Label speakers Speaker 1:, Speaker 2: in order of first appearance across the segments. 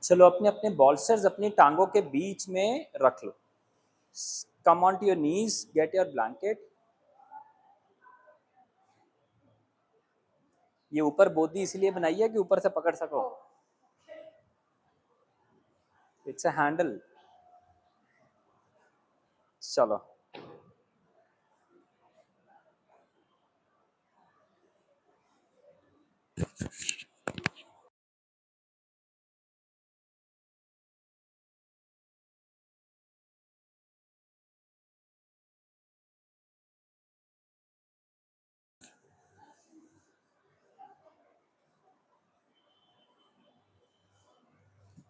Speaker 1: चलो अपने अपने बॉल्स्टर्स अपनी टांगों के बीच में रख लो। Come on to your knees, get your blanket. ये ऊपर बोदी इसलिए बनाई है कि ऊपर से पकड़ सको। It's a handle. चलो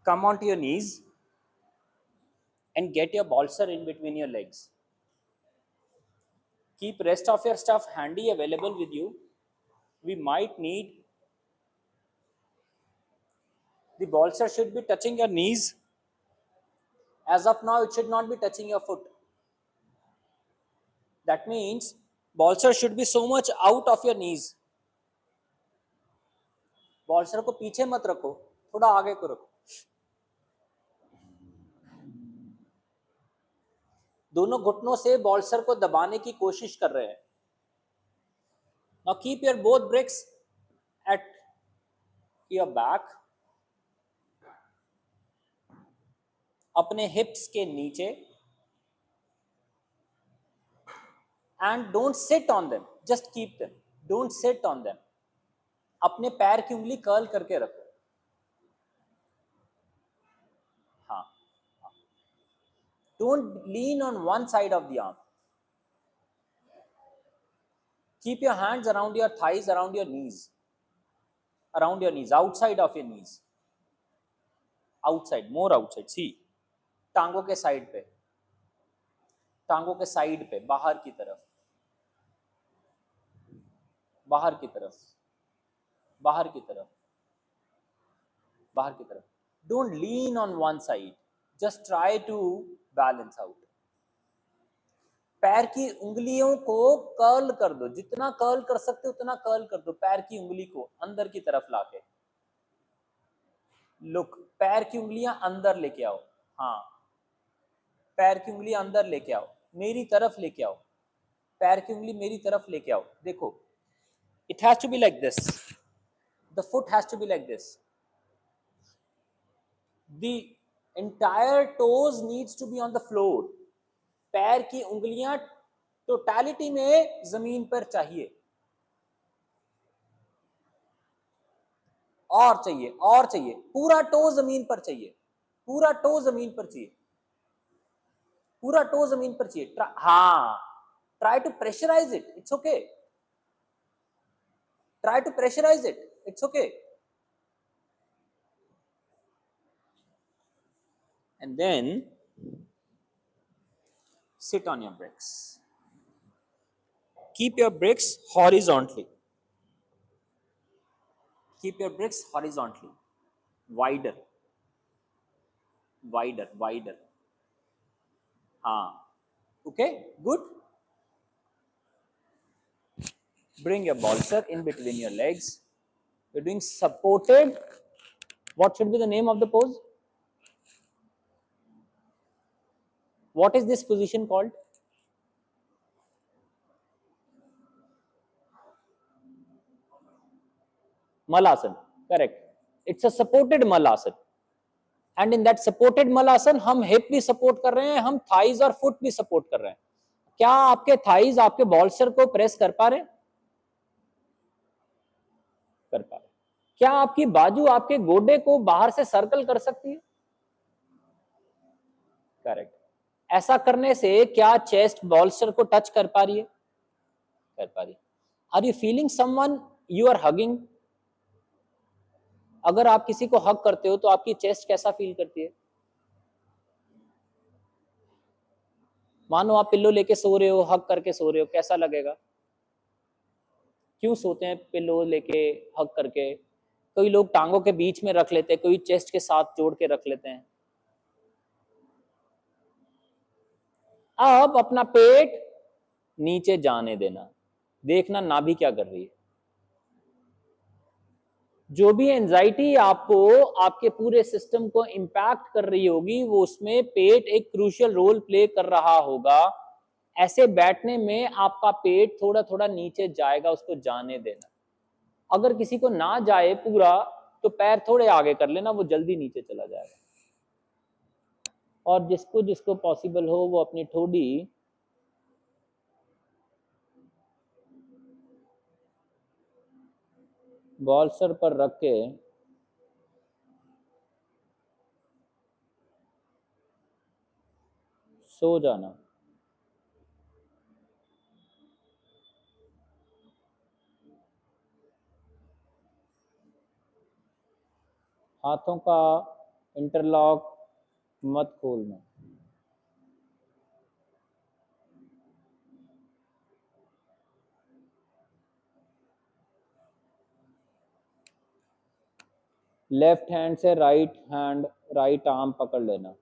Speaker 1: come on to your knees and get your bolster in between your legs. Keep rest of your stuff handy available with you. We might need the bolster should be touching your knees. As of now, it should not be touching your foot. That means bolster should be so much out of your knees. बॉल्सर को पीछे मत रखो, थोड़ा आगे को रखो। दोनों घुटनों से बॉल्सर को दबाने की कोशिश कर रहे हैं। Now keep your both bricks at your back, अपने हिप्स के नीचे, and don't sit on them, just keep them, don't sit on them. अपने पैर की उंगली कर्ल करके रखो। हाँ, don't lean on one side of the arm. Keep your hands around your thighs, around your knees, outside of your knees, outside, more outside. See, टांगों के side पे, टांगों के साइड पे, बाहर की तरफ, बाहर की तरफ, बाहर की तरफ, बाहर की तरफ। Don't lean on one side, just try to balance out. पैर की उंगलियों को कर्ल कर दो, जितना कर्ल कर सकते हो उतना कर्ल कर दो। पैर की उंगली को अंदर की तरफ लाके, लुक, पैर की उंगलियां अंदर लेके आओ। हाँ, पैर की उंगली अंदर लेके आओ, मेरी तरफ लेके आओ, पैर की उंगली मेरी तरफ लेके आओ। देखो, it has to be like this, the foot has to be like this, the entire toes needs to be on the floor. पैर की उंगलियां टोटलिटी में जमीन पर चाहिए, और चाहिए, और चाहिए, पूरा टो जमीन पर चाहिए, पूरा टो जमीन पर चाहिए, पूरा टो जमीन पर चाहिए। हाँ, try to pressurise it, it's okay, try to pressurise it, it's okay. And then sit on your bricks. Keep your bricks horizontally. Keep your bricks horizontally. Wider. Wider, wider. Okay, good. Bring your bolster in between your legs. You're doing supported. What should be the name of the pose? What is this position called? Malasan. Correct. It's a supported Malasan. And in that supported Malasan, हम hip भी support कर रहे हैं, हम thighs और foot भी support कर रहे हैं। क्या आपके thighs आपके bolster को press कर पा रहे हैं? कर पा रहे। क्या आपकी बाजू आपके गोडे को बाहर से सर्कल कर सकती है? करेक्ट। ऐसा करने से क्या चेस्ट बॉल्स्टर को टच कर पा रही है? कर पा रही है। Are you feeling someone you are hugging? अगर आप किसी को हग करते हो तो आपकी चेस्ट कैसा फील करती है? मानो आप पिल्लो लेके सो रहे हो, हग करके सो रहे हो, कैसा लगेगा? क्यों सोते हैं पिल्लो लेके हग करके? कोई लोग टांगों के बीच में रख लेते हैं, कोई चेस्ट के साथ जोड़ के रख लेते हैं। अब अपना पेट नीचे जाने देना, देखना नाभि क्या कर रही है। जो भी एंजाइटी आपको आपके पूरे सिस्टम को इंपैक्ट कर रही होगी वो उसमें पेट एक क्रूशियल रोल प्ले कर रहा होगा। ऐसे बैठने में आपका पेट थोड़ा थोड़ा नीचे जाएगा, उसको जाने देना। अगर किसी को ना जाए पूरा तो पैर थोड़े आगे कर लेना, वो जल्दी नीचे चला जाएगा। और जिसको जिसको पॉसिबल हो वो अपनी ठोडी बॉल्सर पर रख के सो जाना। हाथों का इंटरलॉक मत खोलना। लेफ्ट हैंड से राइट आर्म पकड़ लेना।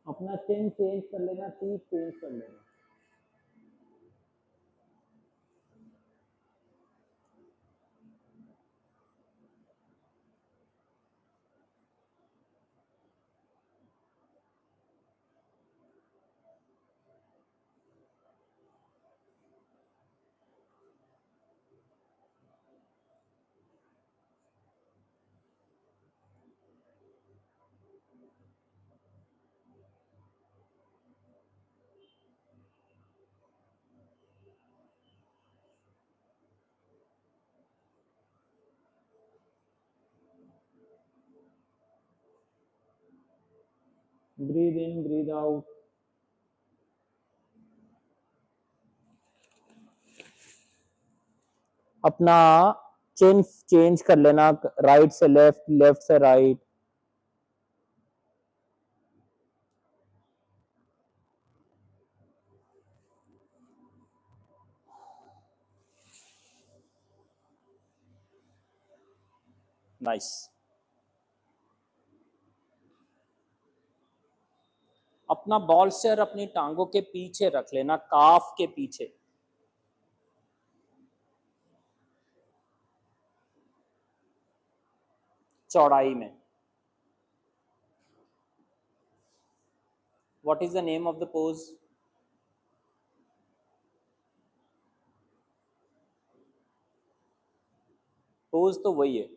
Speaker 1: अपना चिन चेंज कर लेना, सीट चेंज कर लेना। Breathe in breathe out. अपना चिन चेंज कर लेना, राइट से लेफ्ट, लेफ्ट से राइट। नाइस। अपना बॉल्स्टर अपनी टांगों के पीछे रख लेना, काफ के पीछे। चौड़ाई में। What is the name of the pose? Pose तो वही है,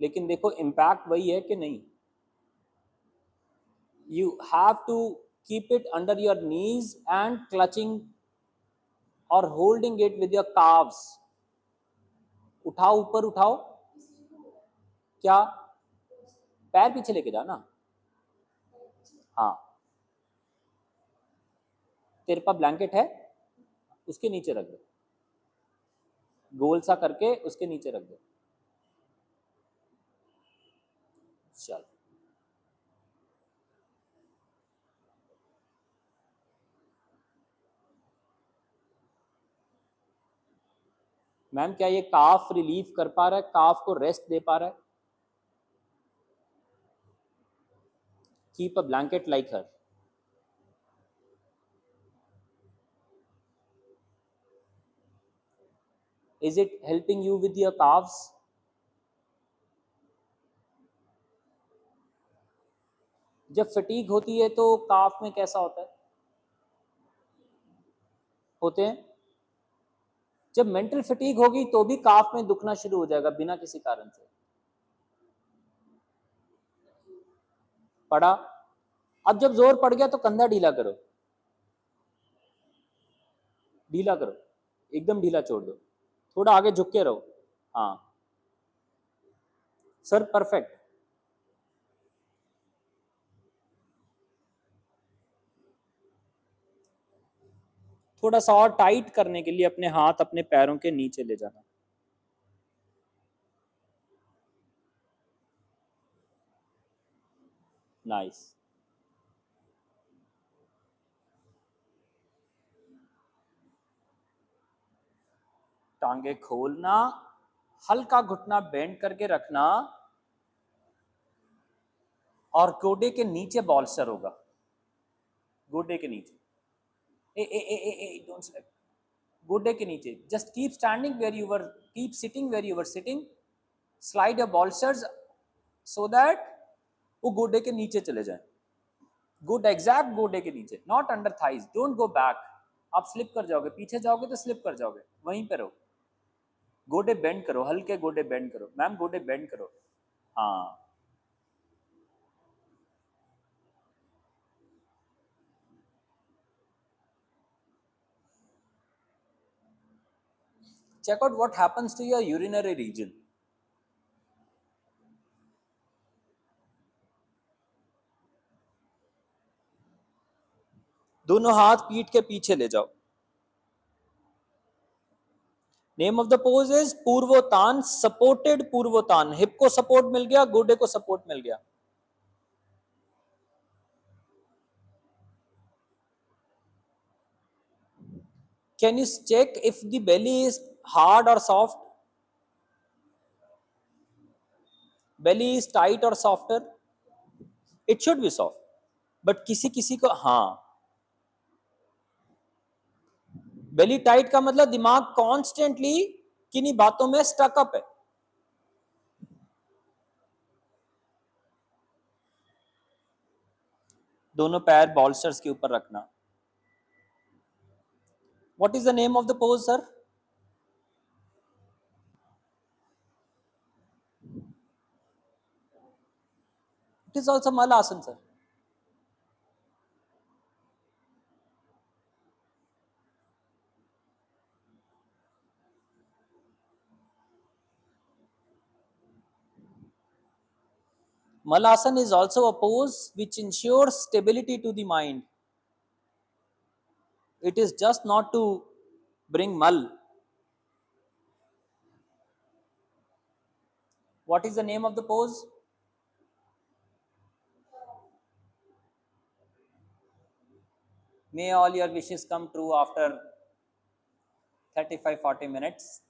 Speaker 1: लेकिन देखो इम्पैक्ट वही है कि नहीं। You have to keep it under your knees and clutching और holding it with your calves. उठाओ, ऊपर उठाओ। क्या? पैर पीछे लेके जाना। हाँ। तेरे पास ब्लैंकेट है, उसके नीचे रख दे, गोल सा करके उसके नीचे रख दे। चल। मैम क्या ये काफ रिलीफ कर पा रहा है, काफ को रेस्ट दे पा रहा है? Keep a blanket like her. Is it helping you with your carbs? जब फटीग होती है तो काफ में कैसा होता है? होते हैं। जब मेंटल फटीग होगी तो भी काफ में दुखना शुरू हो जाएगा बिना किसी कारण से। पड़ा। अब जब जोर पड़ गया तो कंधा ढीला करो, ढीला करो, एकदम ढीला छोड़ दो, थोड़ा आगे झुक के रहो। हाँ सर, परफेक्ट। थोड़ा सा और टाइट करने के लिए अपने हाथ अपने पैरों के नीचे ले जाना। नाइस। टांगे खोलना, हल्का घुटना बेंड करके रखना, और गोडे के नीचे बॉल्स्टर होगा, गोडे के नीचे। डोंट सेलेक्ट, गोडे के नीचे। Just keep standing where you were, keep sitting where you were sitting, slide your bolsters so that वो गोडे के नीचे चले जाए। गुड, एग्जैक्ट गोडे के नीचे, not under thighs, don't go back. आप स्लिप कर जाओगे, पीछे जाओगे तो स्लिप कर जाओगे, वहीं पे रहो। गोडे बेंड करो, हल्के गोडे बेंड करो मैम, गोडे बेंड करो। हाँ, check out what happens to your urinary region. दोनों हाथ पीठ के पीछे ले जाओ। Name of the pose is पूर्वोत्तान, सपोर्टेड पूर्वोत्तान। हिप को सपोर्ट मिल गया, गोडे को सपोर्ट मिल गया। Can you check if the belly is hard और सॉफ्ट? बेली इज टाइट और softer? It should be soft, but किसी किसी को, हाँ, बेली टाइट का मतलब दिमाग कॉन्स्टेंटली किन्हीं बातों में स्टक अप है। दोनों पैर बॉल्स्टर्स के ऊपर रखना। What is the name of the pose sir? It is also मल आसन sir. Malasan is also a pose which ensures stability to the mind. It is just not to bring mal. What is the name of the pose? May all your wishes come true after 35-40 minutes.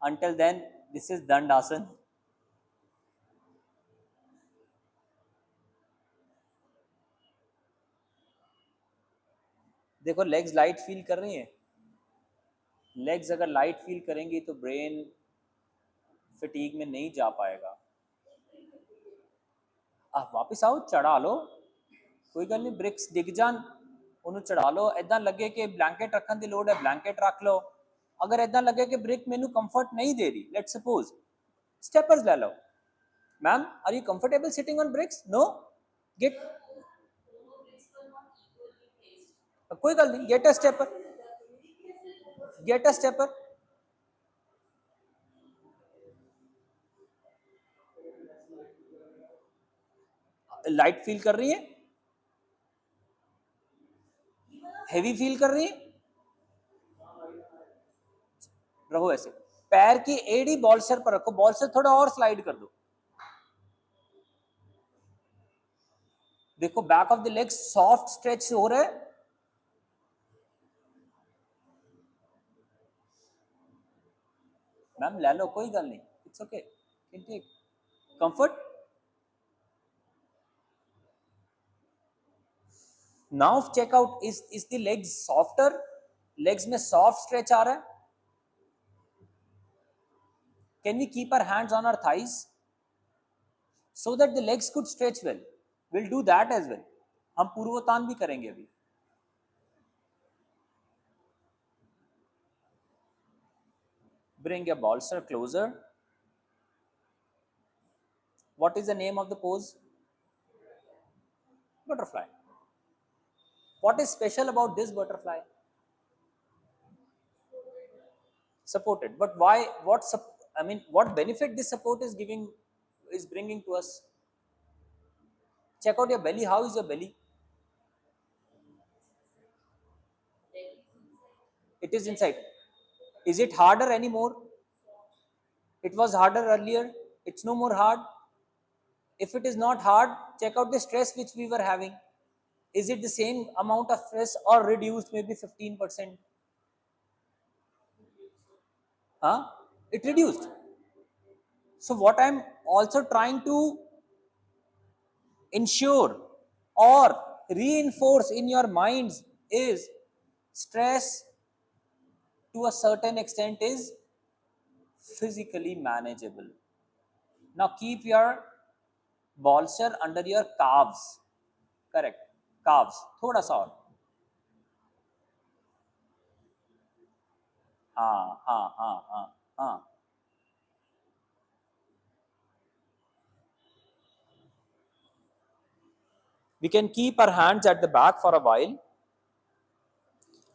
Speaker 1: Until then, this is Dandasan. देखो legs light feel कर रही हैं। Legs अगर light feel करेंगी तो brain fatigue में नहीं जा पाएगा। वापस आओ, चढ़ा लो, कोई गल नहीं, ब्रिक्स डिग जान, ਉਹਨੂੰ ਚੜਾ ਲਓ। ਇਦਾਂ ਲੱਗੇ ਕਿ ਬਲੈਂਕਟ ਰੱਖਣ ਦੀ ਲੋੜ ਹੈ, ਬਲੈਂਕਟ ਰੱਖ ਲਓ। ਅਗਰ ਇਦਾਂ ਲੱਗੇ ਕਿ ਬ੍ਰਿਕ ਮੈਨੂੰ ਕੰਫਰਟ ਨਹੀਂ ਦੇ ਰਹੀ, ਲੈਟਸ ਸਪੋਜ਼ ਸਟੈਪਰਸ ਲੈ ਲਓ। Ma'am are you comfortable sitting on bricks? No, get, कोई गल नहीं, get a stepper, get a stepper. Light feel कर रही है, हैवी फील कर रही है, रहो ऐसे। पैर की एड़ी बॉल्स्टर पर रखो, बॉल्स्टर थोड़ा और स्लाइड कर दो। देखो back of the leg soft stretch हो रहा है। मैम ले लो, कोई गल नहीं, it's okay, comfort. Now check out, is the legs softer? Legs में सॉफ्ट स्ट्रेच आ रहा है। Can we keep our hands on our thighs so that the legs could stretch well? We'll do that as well. हम पूर्वोत्तान भी करेंगे अभी। Bring your bolster closer. What is the name of the pose? Butterfly. What is special about this butterfly? Supported. But why? I mean, what benefit this support is giving, is bringing to us? Check out your belly. How is your belly? It is inside. Is it harder anymore? It was harder earlier. It's no more hard. If it is not hard, check out the stress which we were having. Is it the same amount of stress or reduced maybe 15%? huh? It reduced. So what I'm also trying to ensure or reinforce in your minds is stress to a certain extent is physically manageable. Now keep your bolster under your calves. Correct. Calves. थोड़ा सा और. हाँ हाँ हाँ हाँ हाँ. We can keep our hands at the back for a while.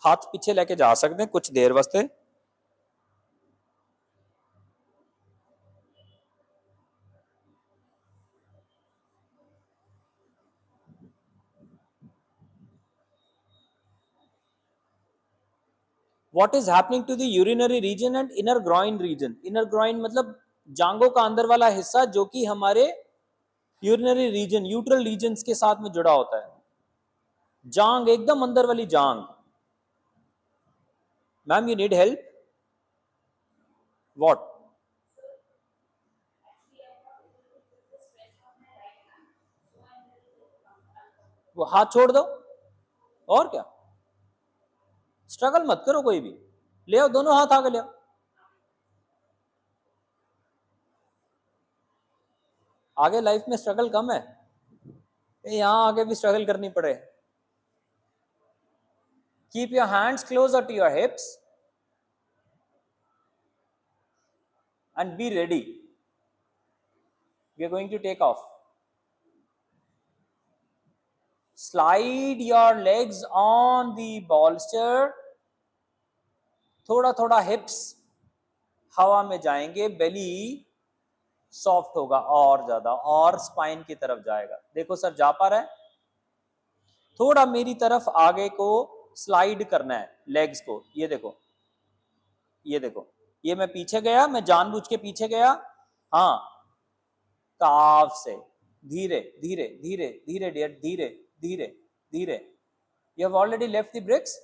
Speaker 1: हाथ पीछे लेके जा सकते हैं कुछ देर वास्ते. What is happening to the urinary region and inner groin region? Inner groin मतलब जांघों का अंदर वाला हिस्सा जो कि हमारे यूरिनरी रीजन यूट्रल रीजन्स के साथ में जुड़ा होता है. जांग एकदम अंदर वाली जांग. Ma'am you need help. What? वो हाथ छोड़ दो और क्या. स्ट्रगल मत करो कोई भी. ले आओ दोनों हाथ आगे ले आओ. आगे लाइफ में स्ट्रगल कम है. यहां आगे भी स्ट्रगल करनी पड़े. Keep your hands closer to your hips and be ready. We are going to take off. Slide your legs on the bolster. थोड़ा थोड़ा हिप्स हवा में जाएंगे. बेली सॉफ्ट होगा और ज्यादा और स्पाइन की तरफ जाएगा. देखो सर जा पा रहा है. थोड़ा मेरी तरफ आगे को स्लाइड करना है लेग्स को. ये देखो ये देखो. ये मैं पीछे गया. मैं जानबूझ के पीछे गया. हाँ काफ से धीरे धीरे धीरे धीरे डियर. धीरे धीरे धीरे. You have already left the bricks.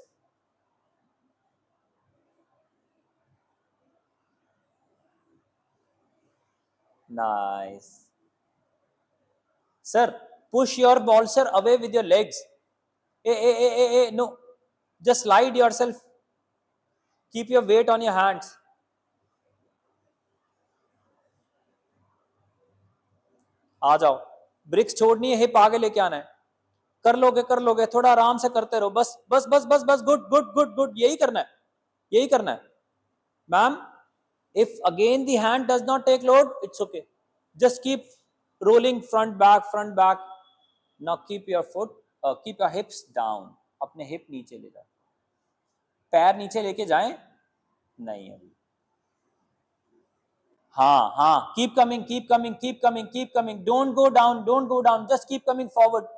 Speaker 1: Nice sir. Push your bolster away with your legs. No, just slide yourself. Keep your weight on your hands. आ जाओ. ब्रिक्स छोड़नी है. हिप आगे लेके आना है. कर लोगे कर लोगे. थोड़ा आराम से करते रहो. बस बस बस बस बस. Good good good good. यही करना है. यही करना है ma'am. if again the hand does not take load, it's okay. Just keep rolling front back. Now keep your foot keep your hips down. अपने हिप नीचे ले जाओ. पैर नीचे लेके जाएं. नहीं अभी. हाँ हाँ. keep coming keep coming keep coming keep coming. don't go down don't go down. just keep coming forward.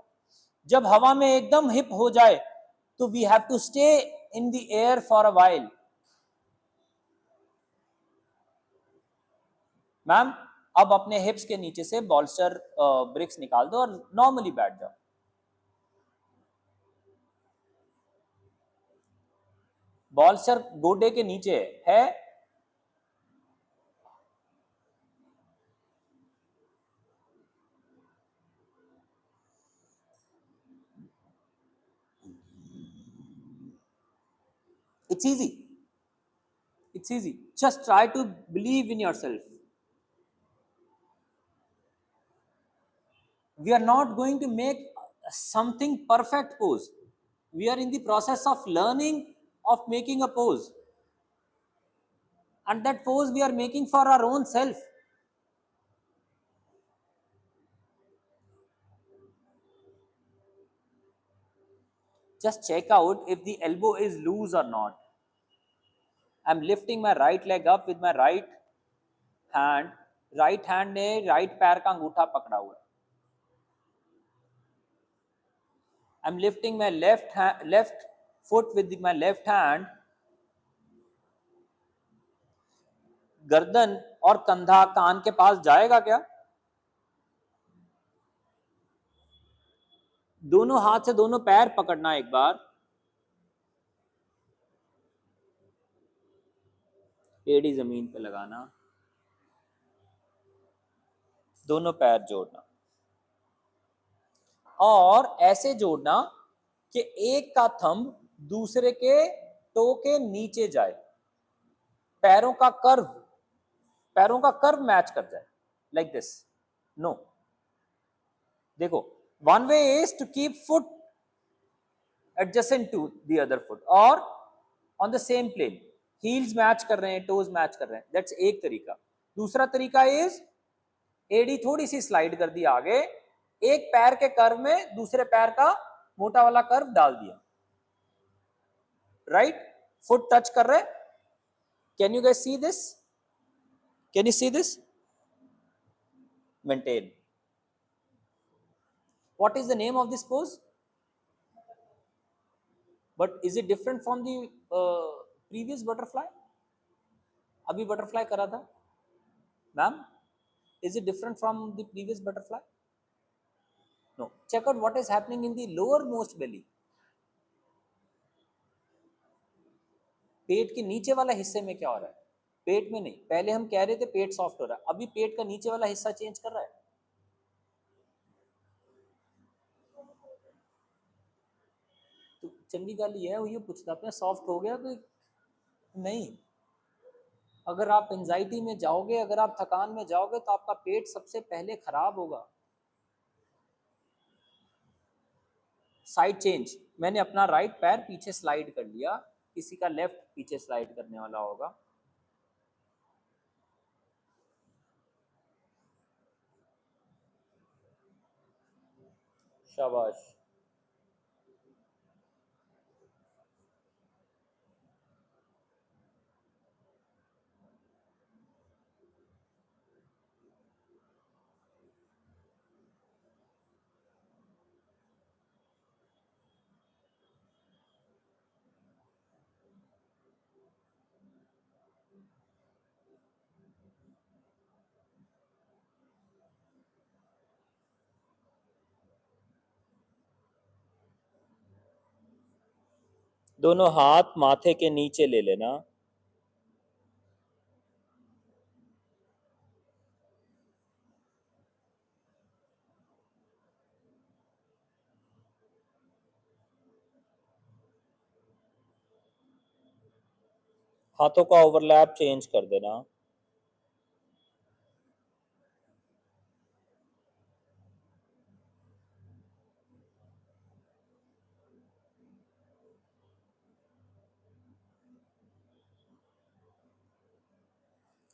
Speaker 1: जब हवा में एकदम हिप हो जाए तो we have to stay in the air for a while. Ma'am अब अपने हिप्स के नीचे से बॉल्स्टर ब्रिक्स निकाल दो और नॉर्मली बैठ जाओ. बॉल्स्टर गोडे के नीचे है. It's easy. It's easy. Just try to believe in yourself. We are not going to make something perfect pose. We are in the process of learning of making a pose. And that pose we are making for our own self. Just check out if the elbow is loose or not. I'm lifting my right leg up with my right hand. Right hand ने right पैर का अंगूठा पकड़ा हुआ है. I'm lifting my left foot with my left hand. गर्दन और कंधा कान के पास जाएगा क्या? दोनों हाथ से दोनों पैर पकड़ना. एड़ी जमीन पे लगाना, दोनों पैर जोड़ना और ऐसे जोड़ना कि एक का थंब दूसरे के टो के नीचे जाए, पैरों का कर्व मैच कर जाए, लाइक दिस। नो, देखो, one way is to keep foot adjacent to the other foot और on the same plane, heels match कर रहे हैं, टोज मैच कर रहे हैं, दैट्स एक तरीका। दूसरा तरीका इज एडी थोड़ी सी स्लाइड कर दी आगे, एक पैर के कर्व में दूसरे पैर का मोटा वाला कर्व डाल दिया, राइट, फुट टच कर रहे। Can you guys see this? Can you see this? Maintain. What is the name of this pose? But is it different from the previous butterfly? अभी बटरफ्लाई करा था ma'am, is it different from the previous butterfly? No. Check out what is happening in the lowermost belly. पेट के नीचे वाला हिस्से में क्या हो रहा है? पेट में नहीं, पहले हम कह रहे थे पेट सॉफ्ट हो रहा है, अभी पेट का नीचे वाला हिस्सा चेंज कर रहा है। तो चंगी गल ये है, ये पूछता अपने सॉफ्ट हो गया तो नहीं। अगर आप एंजाइटी में जाओगे, अगर आप थकान में जाओगे तो आपका पेट सबसे पहले खराब होगा। साइड चेंज, मैंने अपना राइट पैर पीछे स्लाइड कर लिया, किसी का लेफ्ट पीछे स्लाइड करने वाला होगा। शाबाश। दोनों हाथ माथे के नीचे ले लेना, हाथों का ओवरलैप चेंज कर देना,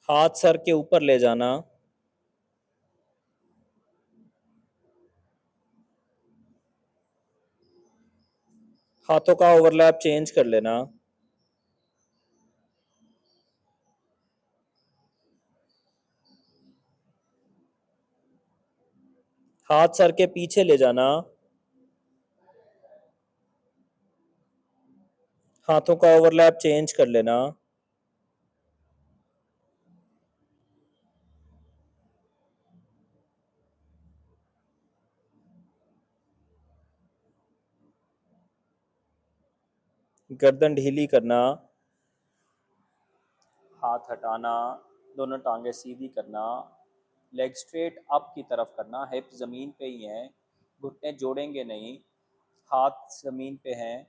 Speaker 1: हाथ सर के ऊपर ले जाना, हाथों का ओवरलैप चेंज कर लेना, हाथ सर के पीछे ले जाना, हाथों का ओवरलैप चेंज कर लेना, गर्दन ढीली करना, हाथ हटाना, दोनों टांगे सीधी करना, लेग स्ट्रेट अप की तरफ करना, हिप जमीन पे ही है, घुटने जोड़ेंगे नहीं, हाथ जमीन पे हैं,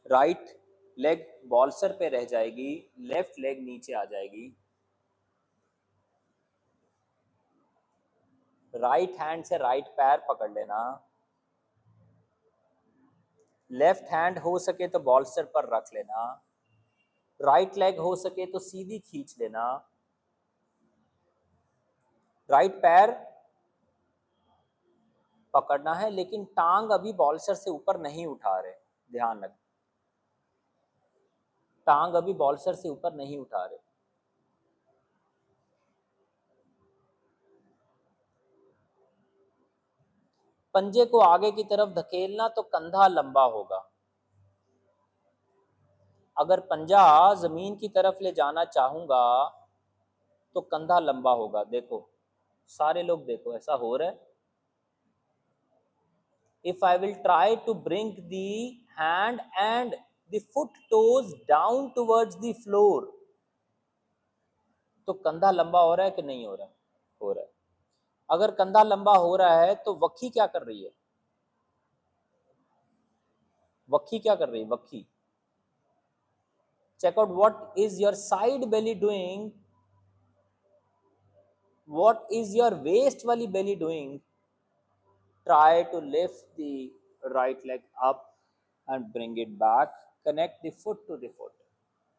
Speaker 1: राइट लेग बॉल्सर पे रह जाएगी, लेफ्ट लेग नीचे आ जाएगी, राइट हैंड से राइट पैर पकड़ लेना, लेफ्ट हैंड हो सके तो बॉल्सर पर रख लेना, राइट लेग हो सके तो सीधी खींच लेना, राइट पैर पकड़ना है लेकिन टांग अभी बॉल्सर से ऊपर नहीं उठा रहे, ध्यान रखें, टांग अभी बॉल्सर से ऊपर नहीं उठा रहे। पंजे को आगे की तरफ धकेलना तो कंधा लंबा होगा, अगर पंजा जमीन की तरफ ले जाना चाहूंगा तो कंधा लंबा होगा। देखो सारे लोग देखो ऐसा हो रहा है। If I will try to bring the hand and the foot toes down towards the floor. तो कंधा लंबा हो रहा है कि नहीं हो रहा? हो रहा है। अगर कंधा लंबा हो रहा है तो वक्खी क्या कर रही है? वक्खी क्या कर रही है? वक्खी, check out what is your side belly doing, what is your waist wali belly doing. Try to lift the right leg up and bring it back, connect the foot to the foot,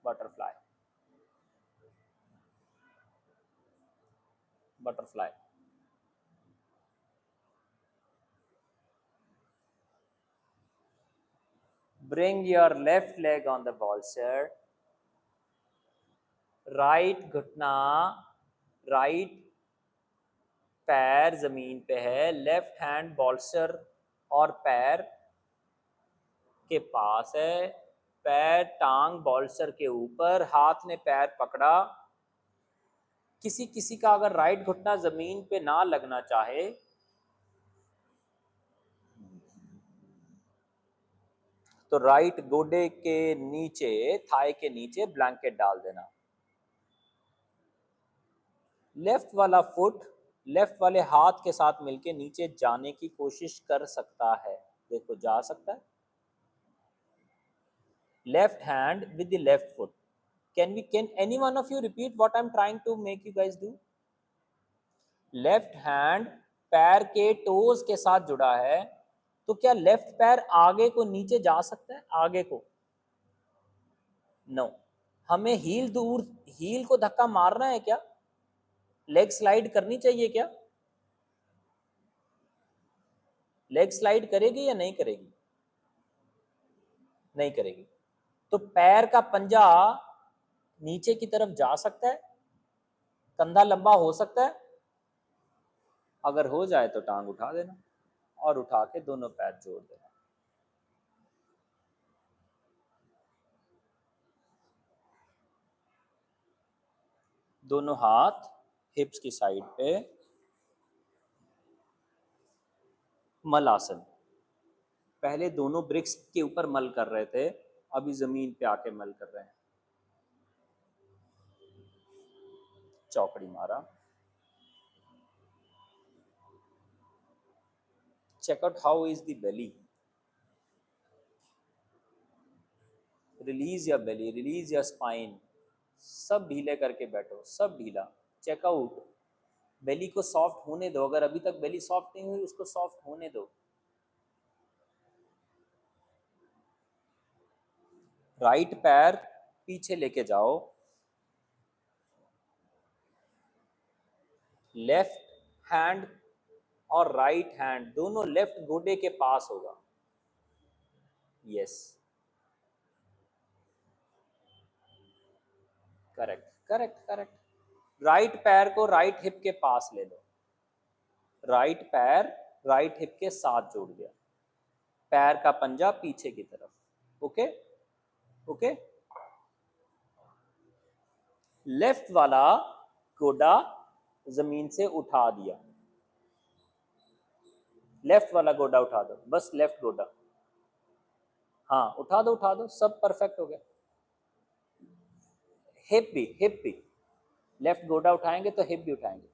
Speaker 1: butterfly, butterfly. Bring your left leg on the bolster, right घुटना, right पैर जमीन पे है, left hand बॉल्स्टर और पैर के पास है, पैर टांग बॉल्स्टर के ऊपर, हाथ ने पैर पकड़ा। किसी किसी का अगर राइट घुटना जमीन पे ना लगना चाहे तो राइट गोडे के नीचे, थाई के नीचे ब्लैंकेट डाल देना। लेफ्ट वाला फुट लेफ्ट वाले हाथ के साथ मिलके नीचे जाने की कोशिश कर सकता है। देखो जा सकता है। Left hand with the left foot. can any one of you repeat what I'm trying to make you guys do? Left hand पैर के टोज के साथ जुड़ा है, तो क्या लेफ्ट पैर आगे को नीचे जा सकता है? आगे को नो। हमें हील को धक्का मारना है क्या? लेग स्लाइड करनी चाहिए क्या? लेग स्लाइड करेगी या नहीं करेगी? नहीं करेगी। तो पैर का पंजा नीचे की तरफ जा सकता है, कंधा लंबा हो सकता है। अगर हो जाए तो टांग उठा देना और उठा के दोनों पैर जोड़ देना। दोनों हाथ हिप्स की साइड पे, मल आसन। पहले दोनों ब्रिक्स के ऊपर मल कर रहे थे, अभी जमीन पे आके मल कर रहे हैं। चौकड़ी मारा। Check out how is the belly. Release your belly, release your spine. सब ढीले करके बैठो, सब ढीला। चेकआउट। बेली को सॉफ्ट होने दो। अगर अभी तक बेली सॉफ्ट नहीं हुई उसको सॉफ्ट होने दो। राइट पैर पीछे लेके जाओ, लेफ्ट हैंड और राइट हैंड दोनों लेफ्ट गोडे के पास होगा। Yes, correct correct correct. Right पैर को राइट हिप के पास ले लो। राइट पैर राइट हिप के साथ जोड़ दिया, पैर का पंजा पीछे की तरफ। Okay okay. लेफ्ट वाला गोडा जमीन से उठा दिया। लेफ्ट वाला गोडा उठा दो, बस लेफ्ट गोडा। हाँ उठा दो, सब परफेक्ट हो गया। हिप भी लेफ्ट गोडा उठाएंगे तो हिप भी उठाएंगे।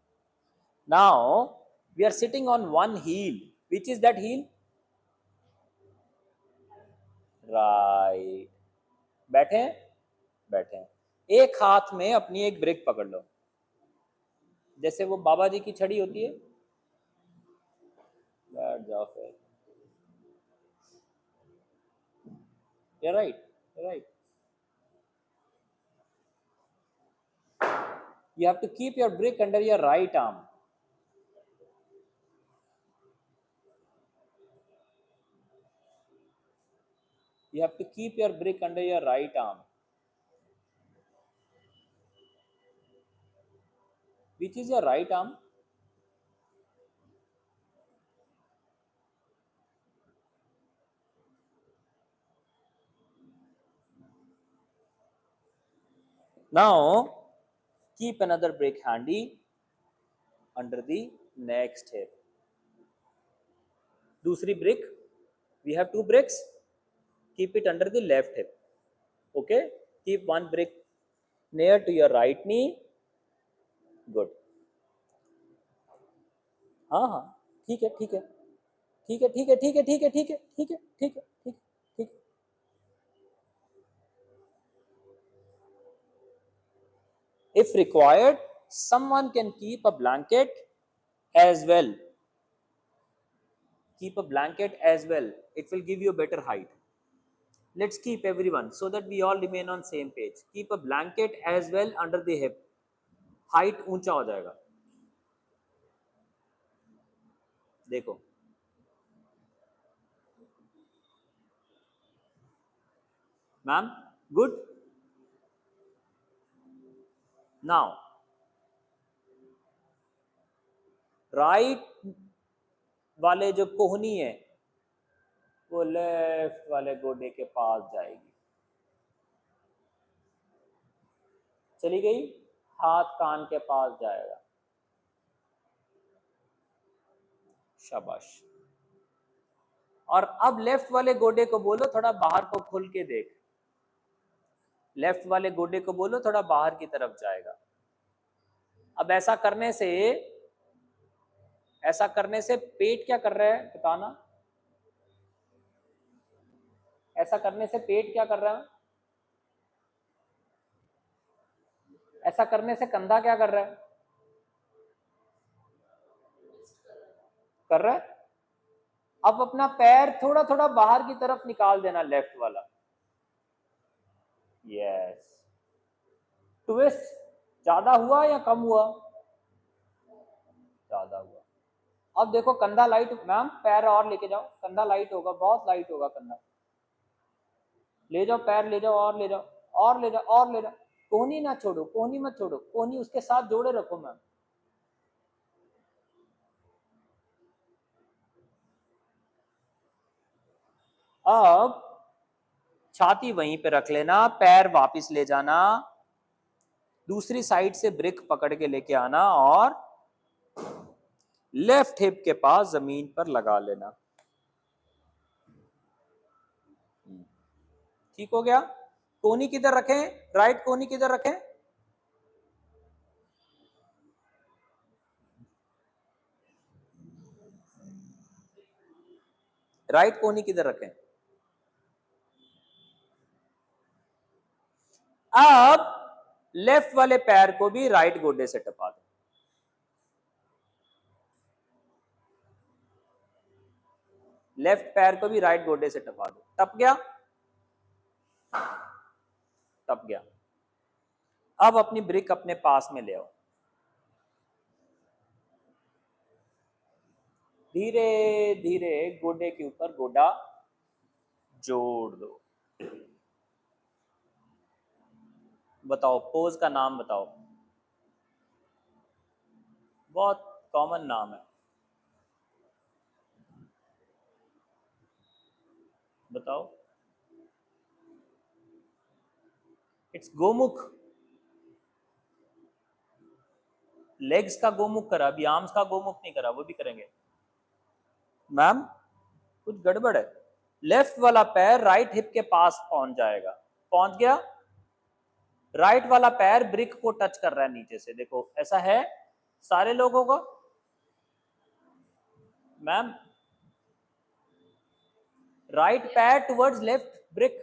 Speaker 1: Now we are sitting on one heel. Which is that heel? Right. बैठे बैठे। एक हाथ में अपनी एक ब्रिक पकड़ लो, जैसे वो बाबा जी की छड़ी होती है। बैठ जाओ फिर। You're right, you're right. You have to keep your brick under your right arm. You have to keep your brick under your right arm. Which is your right arm? Now keep another brick handy under the next hip. दूसरी brick, we have two bricks, keep it under the left hip. Okay, keep one brick near to your right knee. Good. हाँ हाँ, ठीक है ठीक है ठीक है ठीक है ठीक है ठीक है ठीक है ठीक है ठीक है ठीक ठीक। If required, someone can keep a blanket as well. Keep a blanket as well. It will give you a better height. Let's keep everyone so that we all remain on same page. Keep a blanket as well under the hip. Height ऊंचा हो जाएगा. देखो. Ma'am, good. Now, right वाले जो कोहनी है वो left वाले गोडे के पास जाएगी. चली गई. हाथ कान के पास जाएगा. शाबाश. और अब लेफ्ट वाले गोडे को बोलो थोड़ा बाहर को खुल के देख. लेफ्ट वाले गोडे को बोलो थोड़ा बाहर की तरफ जाएगा. अब ऐसा करने से पेट क्या कर रहा है बताना. ऐसा करने से पेट क्या कर रहा है. ऐसा करने से कंधा क्या कर रहा है. कर रहा है. अब अपना पैर थोड़ा थोड़ा बाहर की तरफ निकाल देना लेफ्ट वाला. यस. ट्विस्ट ज्यादा हुआ या कम हुआ. ज्यादा हुआ. अब देखो कंधा लाइट. मैम पैर और लेके जाओ. कंधा लाइट होगा. बहुत लाइट होगा कंधा. ले जाओ पैर. ले जाओ और ले जाओ. और ले जाओ और ले जाओ. कोहनी ना छोड़ो. कोहनी मत छोड़ो. कोहनी उसके साथ जोड़े रखो मैम. अब छाती वहीं पे रख लेना. पैर वापस ले जाना. दूसरी साइड से ब्रिक पकड़ के लेके आना और लेफ्ट हिप के पास जमीन पर लगा लेना. ठीक हो गया. कोहनी किधर रखें. राइट कोहनी किधर रखें. राइट कोहनी किधर रखें. अब लेफ्ट वाले पैर को भी राइट गोडे से टपा दो. लेफ्ट पैर को भी राइट गोडे से टपा दो. टप गया. टप गया. अब अपनी ब्रिक अपने पास में ले आओ. धीरे धीरे गोडे के ऊपर गोडा जोड़ दो. बताओ पोज का नाम बताओ. बहुत कॉमन नाम है. बताओ. इट्स गोमुख. लेग्स का गोमुख करा. अभी आर्म्स का गोमुख नहीं करा. वो भी करेंगे. मैम कुछ गड़बड़ है. लेफ्ट वाला पैर राइट हिप के पास पहुंच जाएगा. पहुंच गया. राइट वाला पैर ब्रिक को टच कर रहा है नीचे से. देखो ऐसा है सारे लोगों को. मैम राइट पैर टुवर्ड्स लेफ्ट ब्रिक.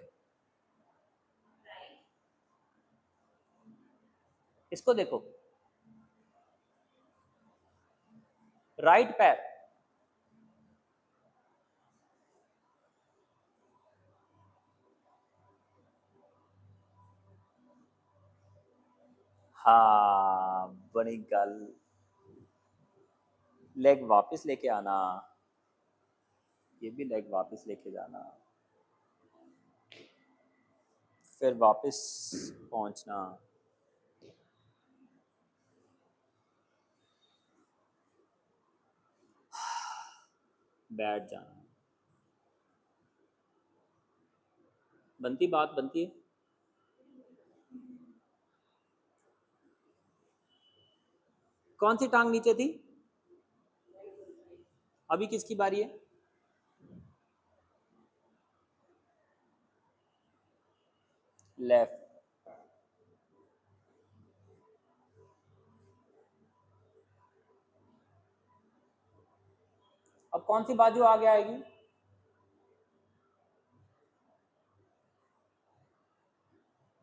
Speaker 1: इसको देखो. राइट पैर. हाँ बड़ी गल. लेग वापस लेके आना. ये भी लेग वापस लेके जाना. फिर वापस पहुंचना. बैठ जाना. बनती बात बनती है. कौन सी टांग नीचे थी. अभी किसकी बारी है. लेफ्ट। अब कौन सी बाजू आगे आएगी?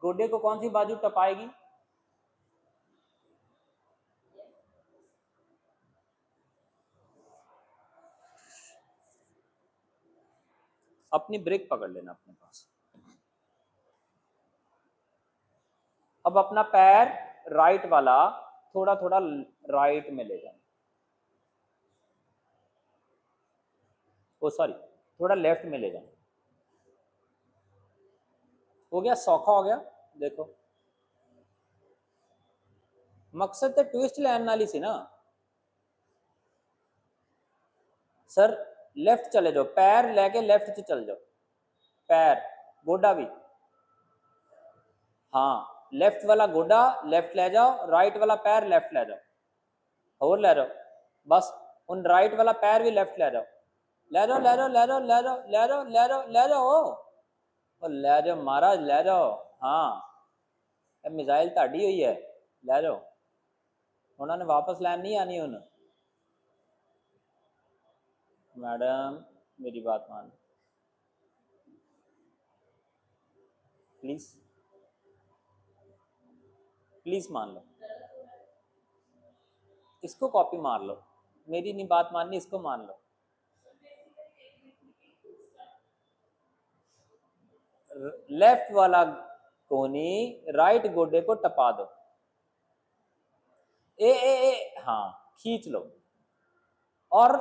Speaker 1: गोडे को कौन सी बाजू टपाएगी? अपनी ब्रेक पकड़ लेना अपने पास। अब अपना पैर राइट वाला थोड़ा थोड़ा राइट में ले जाना, ओ सॉरी, थोड़ा लेफ्ट में ले जाना। हो गया, सौखा हो गया। देखो मकसद तो ट्विस्ट लैन नाली सी ना सर। लेफ्ट चले जाओ, पैर लेके लेफ्ट से चल जाओ, पैर गोडा भी, हाँ लेफ्ट वाला गोडा लेफ्ट ले जाओ, राइट वाला पैर लेफ्ट ले जाओ, और ले जाओ बस। उन राइट वाला पैर भी लेफ्ट ले जाओ, ले जाओ ले जाओ ले जाओ ले जाओ ले जाओ ले जाओ ले जाओ, और ले जाओ महाराज ले जाओ। हाँ मिसाइल ताड़ी हुई है, ले जाओ। उन्होंने वापस लैन नहीं आनी उन्हें। मैडम मेरी बात मान प्लीज, प्लीज मान लो, इसको कॉपी मार लो, मेरी नहीं बात माननी, इसको मान लो। लेफ्ट वाला कोनी राइट गोडे को टपा दो, ए हाँ खींच लो, और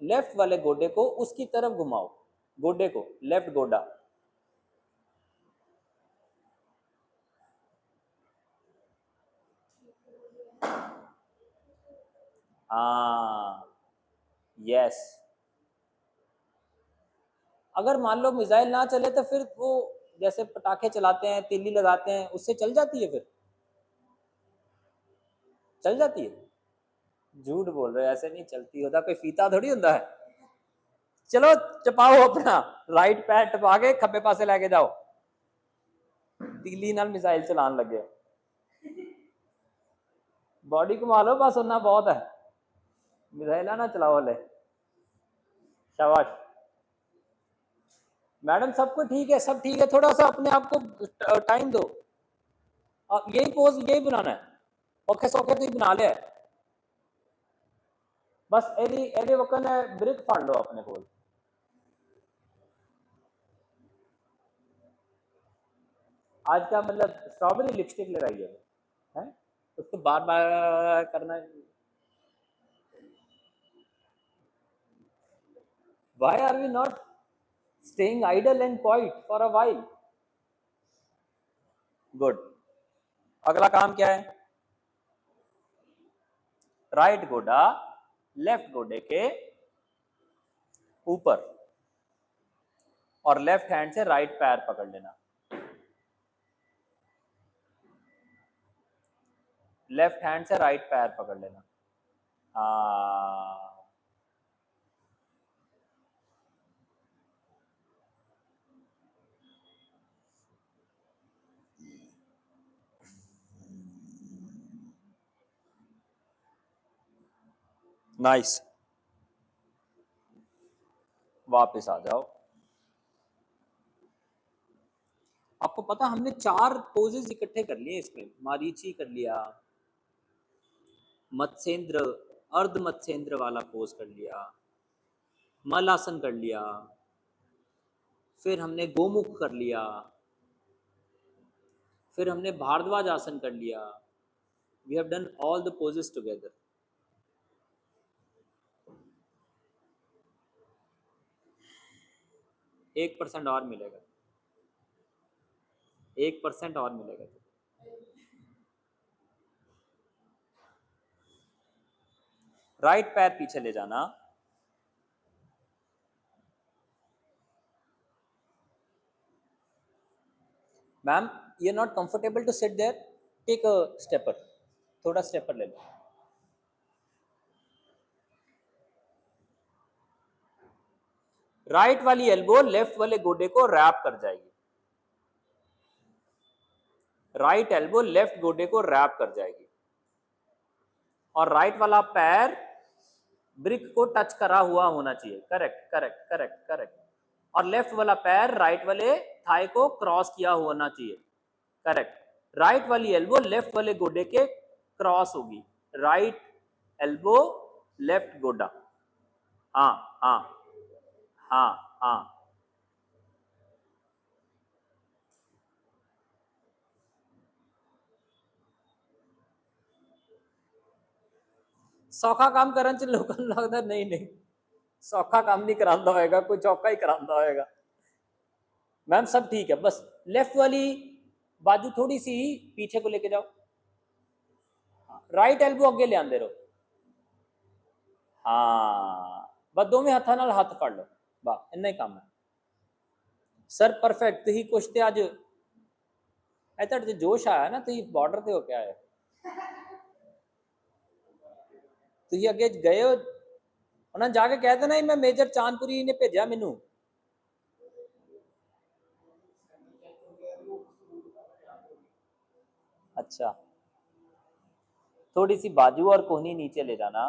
Speaker 1: लेफ्ट वाले गोडे को उसकी तरफ घुमाओ, गोडे को लेफ्ट गोडा। हाँ यस। अगर मान लो मिसाइल ना चले तो फिर वो जैसे पटाखे चलाते हैं, तिल्ली लगाते हैं, उससे चल जाती है, फिर चल जाती है। झूठ बोल रहे हो, ऐसे नहीं चलती, होता कोई फीता थोड़ी होता है। चलो टपाओ अपना, राइट पैर टपा के खब्बे पासे लेके जाओ, तिल्ली नाल मिसाइल चलान लगे। बॉडी घुमा लो बस, उतना बहुत है, मिसाइल ना चलाओ हले। शाबाश मैडम, सबको ठीक है, सब ठीक है, थोड़ा सा अपने आप को टाइम दो। यही पोज यही बनाना है, औखे सौखे तो ही बना लिया है। बस एदी एदे वकन ब्रिक फड़ लो अपने को। आज का मतलब स्ट्रॉबेरी लिपस्टिक लगाई है उसको बार बार करना है। Why are we not staying idle and quiet for a while? Good. अगला काम क्या है? राइट गोडा लेफ्ट गोडे के ऊपर, और लेफ्ट हैंड से राइट पैर पकड़ लेना, लेफ्ट हैंड से राइट पैर पकड़ लेना। नाइस, वापस आ जाओ। आपको पता हमने 4 पोजेस इकट्ठे कर लिए इसमें, मारीची कर लिया, मत्स्येंद्र अर्ध मत्स्येंद्र वाला पोज कर लिया, मलासन कर लिया, फिर हमने गोमुख कर लिया, फिर हमने भारद्वाज आसन कर लिया। We have done all the poses together. 1% और मिलेगा, 1% और मिलेगा। राइट पैर पीछे ले जाना, ma'am you are not comfortable to sit there, take a stepper, थोड़ा स्टेपर ले लो। राइट वाली एल्बो लेफ्ट वाले गोडे को रैप कर जाएगी, राइट एल्बो लेफ्ट गोडे को रैप कर जाएगी और राइट वाला पैर ब्रिक को टच करा हुआ होना चाहिए। Correct correct correct correct. और लेफ्ट वाला पैर राइट वाले थाई को क्रॉस किया होना चाहिए। करेक्ट। राइट वाली एल्बो लेफ्ट वाले गोडे के क्रॉस होगी। राइट एल्बो लेफ्ट गोडा। हाँ हाँ हाँ हाँ। सौखा काम करन च लोगों ਨੂੰ लगता नहीं नहीं सौखा काम नहीं करांदा होएगा, कोई चौका ही करांदा होएगा। मैम सब ठीक है, बस लेफ्ट वाली बाजू थोड़ी सी पीछे को लेके जाओ, राइट एल्बो अगे ले आंदे रहो। हाँ बस दोवें हत्थां नाल हत्थ फड़ लो, वाह इन्ना ही काम है सर। परफेक्ट। तुही कुछ ते अज तुहाडे च जोश आया ना, तुही बॉर्डर ते हो के आए, तुही अगे गए हो, उन्होंने जाके कह देना मैं मेजर चांदपुरी ने भेजा मैनू। अच्छा थोड़ी सी बाजू और कोहनी नीचे ले जाना,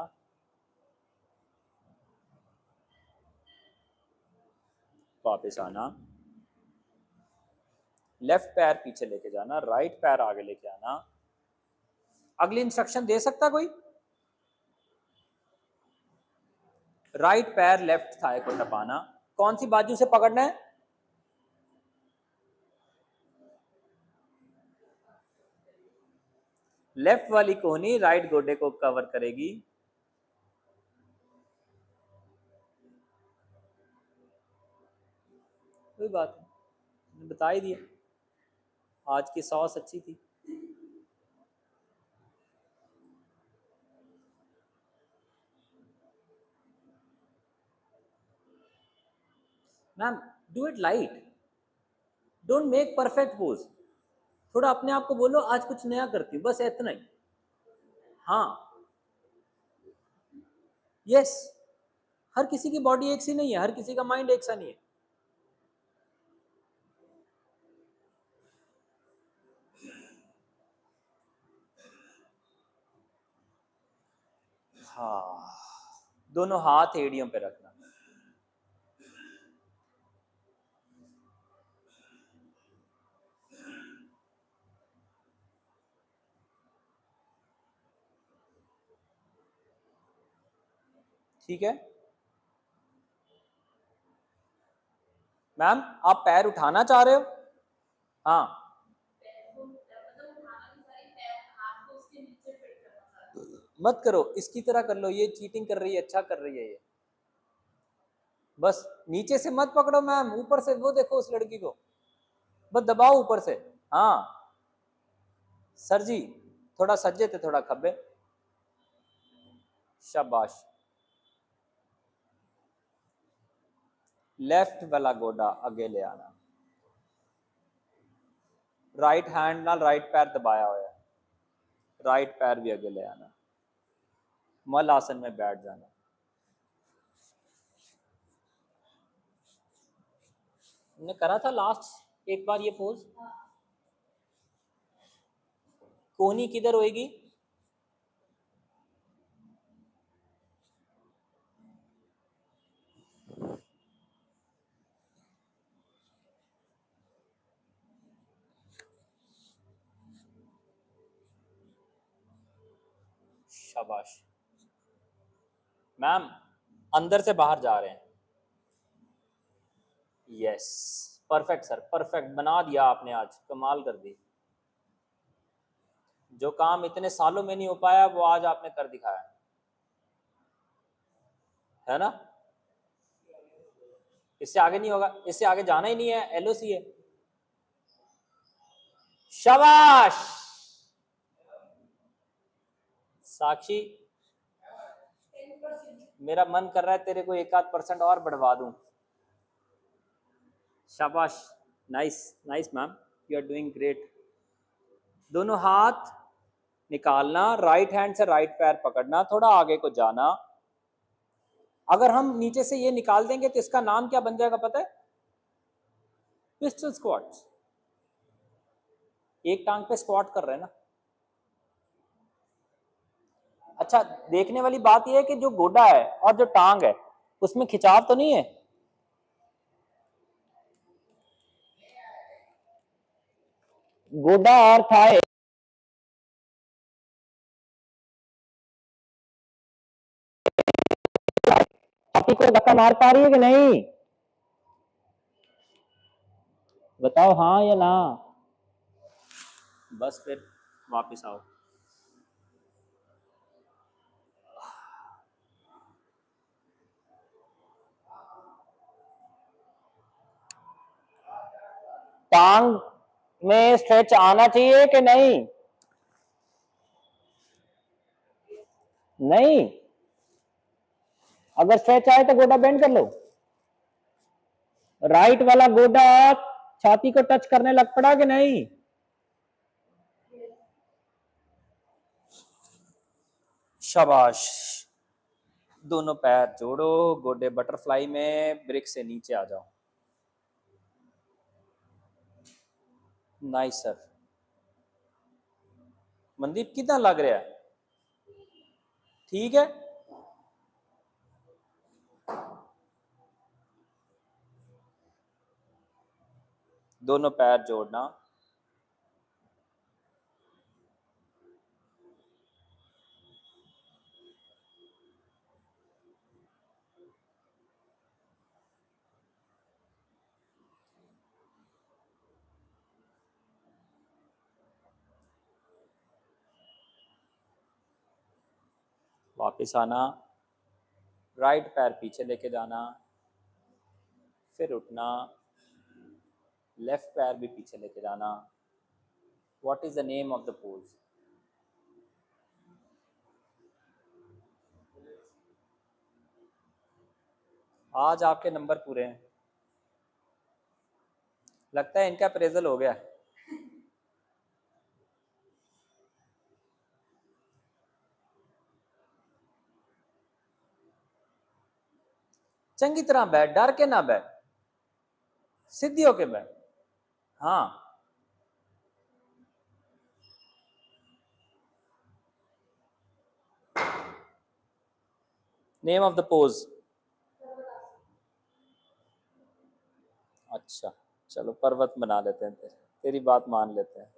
Speaker 1: वापस आना, लेफ्ट पैर पीछे लेके जाना, राइट पैर आगे लेके आना। अगली इंस्ट्रक्शन दे सकता कोई? राइट पैर लेफ्ट थाई को टपाना। कौन सी बाजू से पकड़ना है? लेफ्ट वाली कोहनी राइट गोडे को कवर करेगी। कोई बात नहीं, बता ही दिया, आज की सॉस अच्छी थी। Ma'am do it light, don't make perfect pose. थोड़ा अपने आप को बोलो आज कुछ नया करती हूँ, बस इतना ही। हाँ यस, हर किसी की बॉडी एक सी नहीं है, हर किसी का माइंड एक सा नहीं है। हाँ दोनों हाथ एड़ियों पे रखना। ठीक है मैम, आप पैर उठाना चाह रहे हो? हाँ मत करो, इसकी तरह कर लो, ये चीटिंग कर रही है, अच्छा कर रही है ये। बस नीचे से मत पकड़ो मैम, ऊपर से वो देखो उस लड़की को, बस दबाओ ऊपर से। हाँ सर जी थोड़ा सज्जे थे, थोड़ा खब्बे, शाबाश। लेफ्ट वाला गोडा आगे ले आना, राइट हैंड नाल राइट पैर दबाया होया, राइट पैर भी आगे ले आना, मल आसन में बैठ जाना। हमने करा था लास्ट एक बार ये पोज। कोहनी किधर होएगी? शाबाश मैम, अंदर से बाहर जा रहे हैं। यस परफेक्ट सर, परफेक्ट बना दिया आपने, आज कमाल कर दी। जो काम इतने सालों में नहीं हो पाया वो आज आपने कर दिखाया, है ना? इससे आगे नहीं होगा, इससे आगे जाना ही नहीं है, एलओसी है। शाबाश साक्षी, मेरा मन कर रहा है तेरे को 1-8% और बढ़वा दूं। शाबाश, nice nice ma'am, you are doing great. दोनों हाथ निकालना, राइट हैंड से राइट पैर पकड़ना, थोड़ा आगे को जाना। अगर हम नीचे से ये निकाल देंगे तो इसका नाम क्या बन जाएगा पता है? Pistol squats. एक टांग पे स्क्वाट कर रहे हैं ना। अच्छा, देखने वाली बात यह है कि जो गोडा है और जो टांग है उसमें खिंचाव तो नहीं है। गोडा और थाए छाती को धक्का मार पा रही है कि नहीं? बताओ हाँ या ना। बस फिर वापस आओ। टांग में स्ट्रेच आना चाहिए कि नहीं? नहीं। अगर स्ट्रेच आए तो गोडा बेंड कर लो। राइट वाला गोडा छाती को टच करने लग पड़ा कि नहीं? शाबाश। दोनों पैर जोड़ो, गोडे बटरफ्लाई में, ब्रिक से नीचे आ जाओ। Nice sir. मनदीप कितना लग रहा है? ठीक है। दोनों पैर जोड़ना। वापस आना। राइट पैर पीछे लेके जाना, फिर उठना। लेफ्ट पैर भी पीछे लेके जाना। What is the name of the pose? आज आपके नंबर पूरे हैं। लगता है इनका अप्रेजल हो गया। चंगी तरह बैठ, डर के ना बैठ, सीधी होके बैठ। हाँ। Name of the pose? अच्छा, चलो पर्वत बना लेते हैं, तेरी बात मान लेते हैं।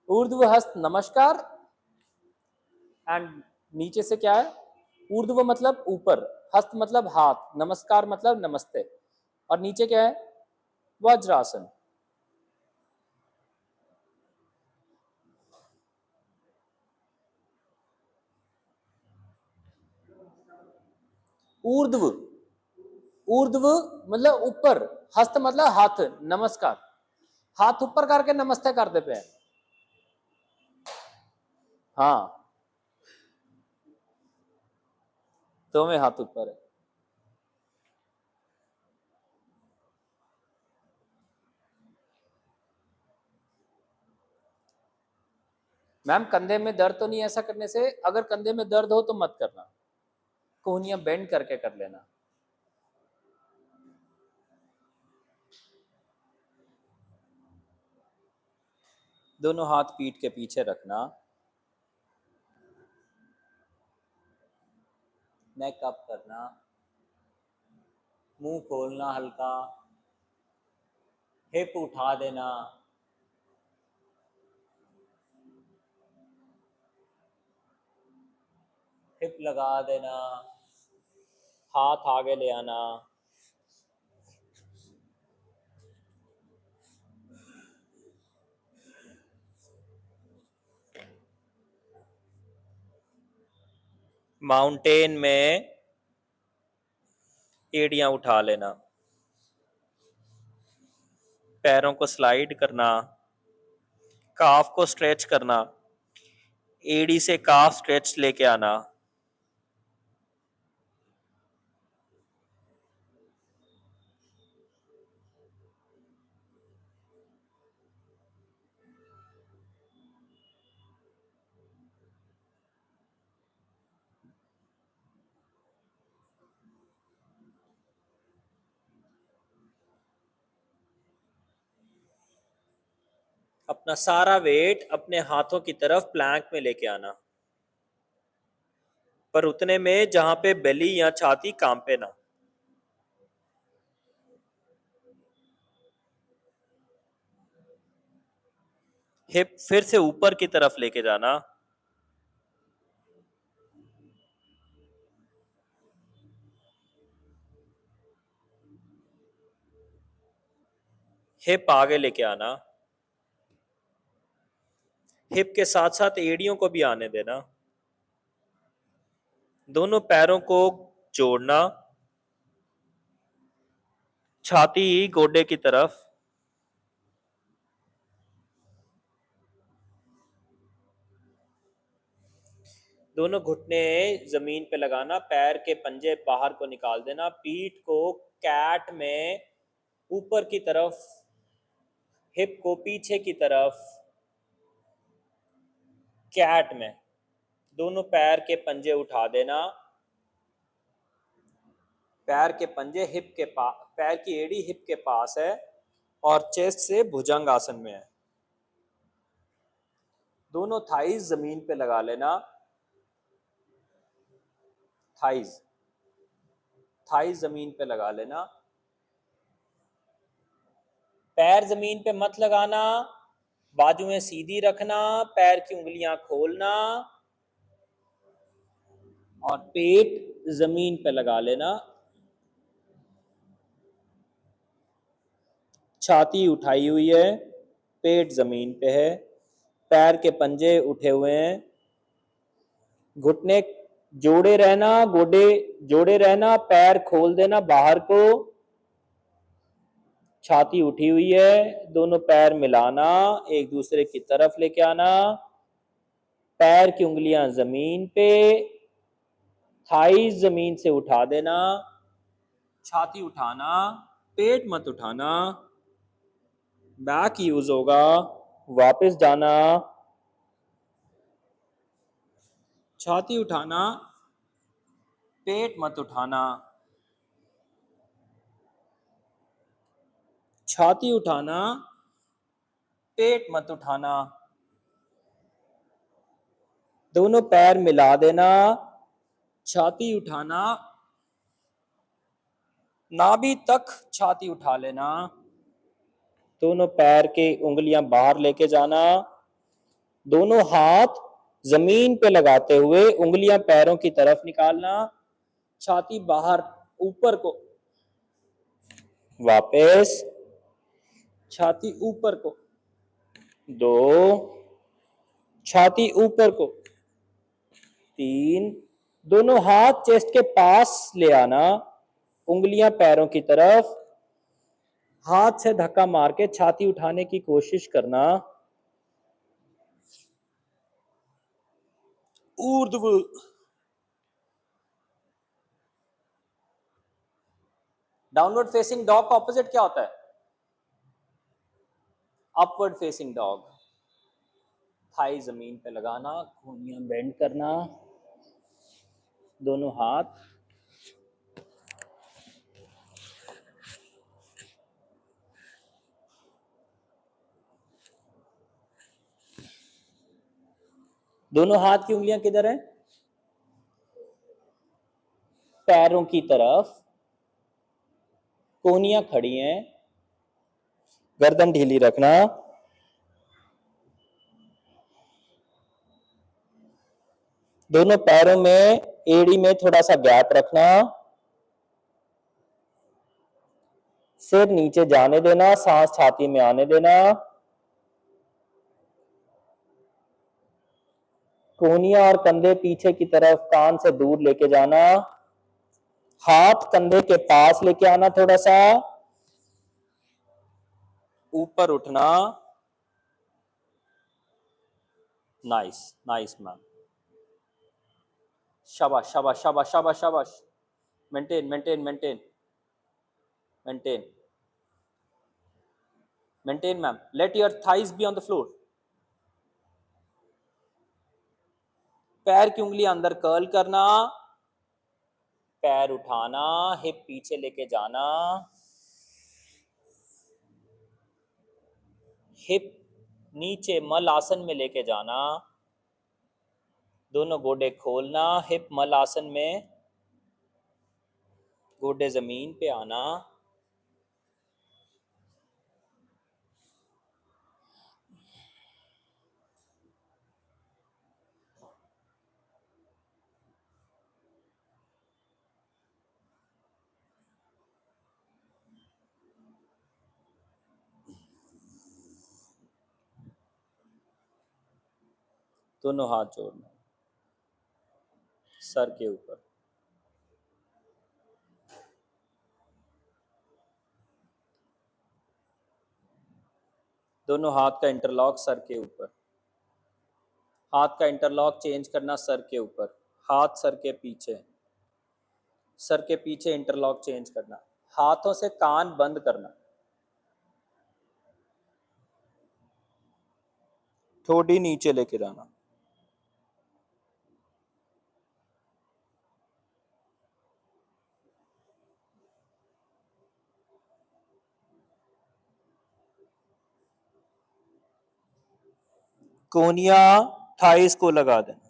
Speaker 1: ऊर्ध्व हस्त नमस्कार। एंड नीचे से क्या है? ऊर्ध्व मतलब ऊपर, हस्त मतलब हाथ, नमस्कार मतलब नमस्ते। और नीचे क्या है? वज्रासन। ऊर्ध्व, ऊर्ध्व मतलब ऊपर, हस्त मतलब हाथ, नमस्कार। हाथ ऊपर करके नमस्ते करते पे। हाँ, तो में हाथ ऊपर है। मैम कंधे में दर्द तो नहीं? ऐसा करने से अगर कंधे में दर्द हो तो मत करना, कोहनियां बेंड करके कर लेना। दोनों हाथ पीठ के पीछे रखना। नेक अप करना, मुंह खोलना हल्का, हिप उठा देना। हिप लगा देना, हाथ आगे ले आना। माउंटेन में एड़ियां उठा लेना, पैरों को स्लाइड करना, काफ को स्ट्रेच करना, एड़ी से काफ स्ट्रेच लेके आना। अपना सारा वेट अपने हाथों की तरफ प्लैंक में लेके आना, पर उतने में जहां पे बेली या छाती कांपे ना। हिप फिर से ऊपर की तरफ लेके जाना, हिप आगे लेके आना, हिप के साथ साथ एड़ियों को भी आने देना, दोनों पैरों को जोड़ना, छाती गोडे की तरफ, दोनों घुटने जमीन पे लगाना, पैर के पंजे बाहर को निकाल देना, पीठ को कैट में ऊपर की तरफ, हिप को पीछे की तरफ, कैट में दोनों पैर के पंजे उठा देना, पैर के पंजे हिप के पास, पैर की एड़ी हिप के पास है और चेस्ट से भुजंग आसन में है। दोनों थाइज जमीन पे लगा लेना, थाइज थाइज जमीन पे लगा लेना, पैर जमीन पे मत लगाना, बाजुएं सीधी रखना, पैर की उंगलियां खोलना और पेट जमीन पे लगा लेना, छाती उठाई हुई है, पेट जमीन पे है, पैर के पंजे उठे हुए हैं, घुटने जोड़े रहना, गोडे जोड़े रहना, पैर खोल देना बाहर को, छाती उठी हुई है, दोनों पैर मिलाना, एक दूसरे की तरफ लेके आना, पैर की उंगलियां जमीन पे, थाइज जमीन से उठा देना, छाती उठाना, पेट मत उठाना, बैक यूज होगा, वापस जाना, छाती उठाना, पेट मत उठाना, छाती उठाना, पेट मत उठाना, दोनों पैर मिला देना, छाती उठाना, नाभि तक छाती उठा लेना, दोनों पैर के उंगलियां बाहर लेके जाना, दोनों हाथ जमीन पे लगाते हुए उंगलियां पैरों की तरफ निकालना, छाती बाहर ऊपर को, वापस, छाती ऊपर को, दो, छाती ऊपर को, तीन, दोनों हाथ चेस्ट के पास ले आना, उंगलियां पैरों की तरफ, हाथ से धक्का मार के छाती उठाने की कोशिश करना, ऊर्ध्व, डाउनवर्ड फेसिंग डॉग का ऑपोजिट क्या होता है? Upward facing dog. थाई जमीन पे लगाना, कोहनियां बेंड करना, दोनों हाथ, दोनों हाथ की उंगलियां किधर है? पैरों की तरफ, कोहनियां खड़ी हैं, गर्दन ढीली रखना, दोनों पैरों में एड़ी में थोड़ा सा गैप रखना, सिर नीचे जाने देना, सांस छाती में आने देना, कोहनियां और कंधे पीछे की तरफ कान से दूर लेके जाना, हाथ कंधे के पास लेके आना, थोड़ा सा ऊपर उठना, नाइस नाइस मैम, शाबाश शाबाश शाबाश शाबाश शाबाश, maintain maintain maintain maintain maintain ma'am, let your thighs be on the floor, पैर की उंगली अंदर कर्ल करना, पैर उठाना, हिप पीछे लेके जाना, हिप नीचे मल आसन में लेके जाना, दोनों गोडे खोलना, हिप मल आसन में, गोडे जमीन पे आना, दोनों हाथ जोड़ना सर के ऊपर, दोनों हाथ का इंटरलॉक सर के ऊपर, हाथ का इंटरलॉक चेंज करना सर के ऊपर, हाथ सर के पीछे, सर के पीछे इंटरलॉक चेंज करना, हाथों से कान बंद करना, ठोडी नीचे लेके जाना, कोनिया थाइस को लगा देना,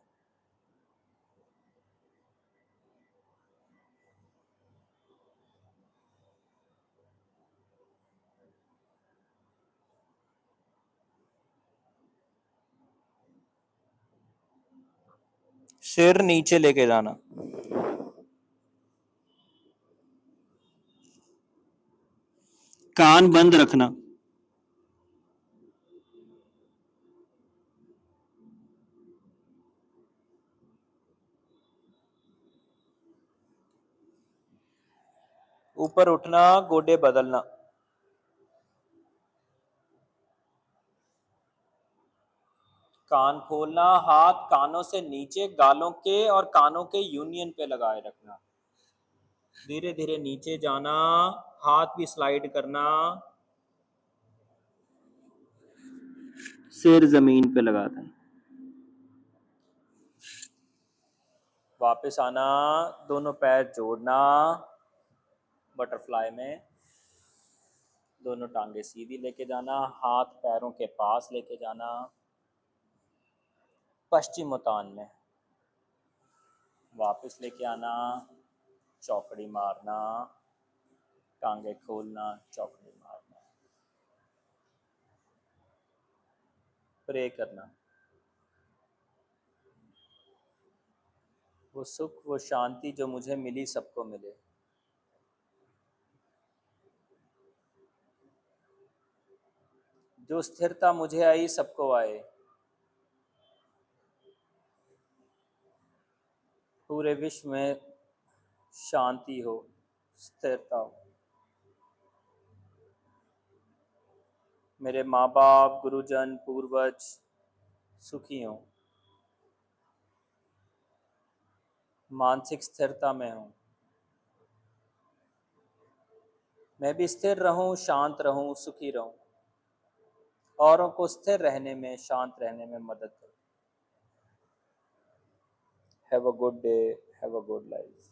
Speaker 1: सिर नीचे लेके जाना, कान बंद रखना, ऊपर उठना, गोडे बदलना, कान खोलना, हाथ कानों से नीचे गालों के और कानों के यूनियन पे लगाए रखना, धीरे धीरे नीचे जाना, हाथ भी स्लाइड करना, सिर जमीन पे लगा देना, वापस आना, दोनों पैर जोड़ना बटरफ्लाई में, दोनों टांगे सीधी लेके जाना, हाथ पैरों के पास लेके जाना, पश्चिमोत्तान में वापस लेके आना, चौकड़ी मारना, टांगे खोलना, चौकड़ी मारना, प्रे करना, वो सुख वो शांति जो मुझे मिली सबको मिले, जो स्थिरता मुझे आई सबको आए, पूरे विश्व में शांति हो, स्थिरता हो, मेरे माँ बाप गुरुजन पूर्वज सुखी हों, मानसिक स्थिरता में हूँ, मैं भी स्थिर रहूं, शांत रहूं, सुखी रहूं, औरों को स्थिर रहने में, शांत रहने में मदद करूं। Have a good day, have a good life.